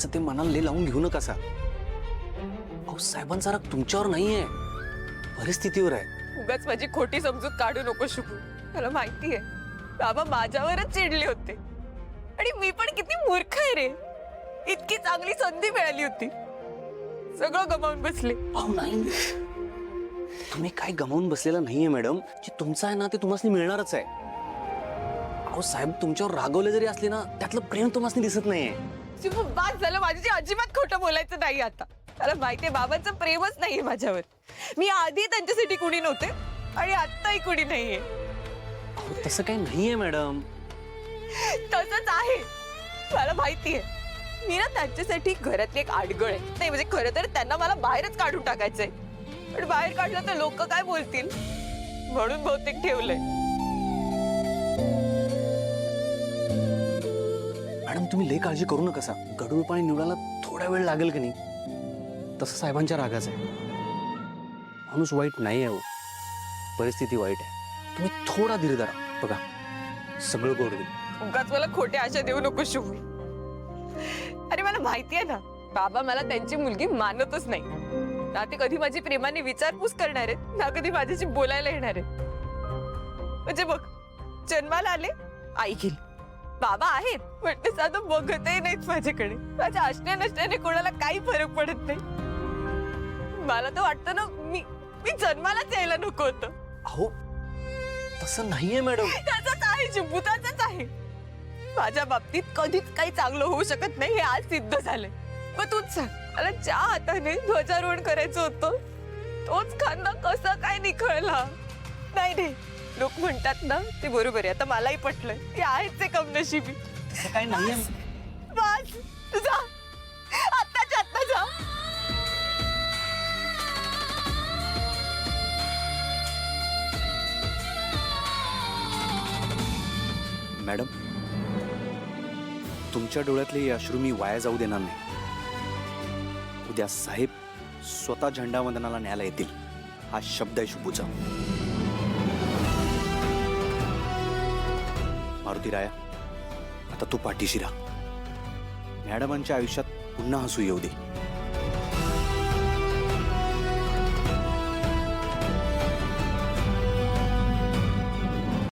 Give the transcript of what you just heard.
उगाच ते मनाला लय लावून घेऊ नका सा. अहो साहेबांचा राग तुमच्यावर नाहीये, परिस्थितीवर आहे. उगाच माझी खोटी समजूत काढू नको शुभू. मला माहितीये बाबा माझ्यावरच चिडले होते आणि मी पण किती मूर्ख आहे रे. इतकी चांगली संधी मिळाली होती, सगळं गमावून बसले. अहो नाही, तुम्ही काय गमावून बसलेला नाहीये मॅडम. जे तुमचं आहे ना ते तुम्हाला मिळणारच आहे. अहो साहेब तुमच्यावर रागवले जरी असले ना त्यातलं प्रेम तुम्हाला दिसत नाहीये. शुभू बाद झालं, माझ्याशी अजिबात खोटं बोलायचं नाही आता. मला माहितीये बाबांचं प्रेमच नाहीये माझ्यावर. मी आधी त्यांच्यासाठी कुणी नव्हते आणि आत्ताही कुणी नाहीये. अहो तसं काही नाहीये मॅडम. तसंच आहे, मला माहितीये. मी ना त्यांच्यासाठी घरातली एक आडगळ आहे. नाही म्हणजे खरं तर त्यांना मला बाहेरच काढून टाकायचंय, पण बाहेर काढलं तर लोक काय बोलतील म्हणून बहुतेक ठेवलंय. मॅडम तुम्ही लय काळजी करू नका सा. गडूळ पाणी निवडायला थोडा वेळ लागेल की नाही, तसं साहेबांच्या रागाचं आहे. माणूस वाईट नाही आहे, परिस्थिती वाईट आहे. तुम्ही थोडा धीर धरा, बघा सगळं गोड होईल. उगाच मला खोट्या आशा देऊ नको शुभू. अरे मला माहितीये ना बाबा मला त्यांची मुलगी मानतच नाही. ना ते कधी माझी प्रेमाने विचारपूस करणार आहेत, ना कधी माझ्याशी बोलायला येणार आहेत. म्हणजे बघ, जन्माला आले आई गेली, बाबा आहेत पण ते साधं बघतही नाहीत माझ्याकडे. माझ्या असण्या नसण्याने कोणाला काही फरक पडत नाही. मला तर वाटतं ना मी जन्मालाच यायला नको होतं. अहो तसं नाहीये मॅडम. त्याचंच आहे शुभू, त्याचंच आहे. माझ्या बाबतीत कधीच काही चांगलं होऊ शकत नाही हे आज सिद्ध झालंय. मग तूच सांग, मला ज्या हाताने ध्वजारोहण करायचं होतं तोच खांदा कसा काय निखळला. नाही रे, लोक म्हणतात ना ते बरोबर आहे. आता मलाही पटलंय, ते आहेच ते कमनशिबी. तसं काही नाहीये. बस जा, आत्ताच्या आत्ता जा. मॅडम तुमच्या डोळ्यातले हे अश्रू मी वाया जाऊ देणार नाही. उद्या साहेब स्वतः झेंडावंदनाला न्यायला येतील, हा शब्द आहे शुभूचा. मारुती राया, आता तू पाठीशी राहा. मॅडमांच्या आयुष्यात पुन्हा हसू येऊ दे.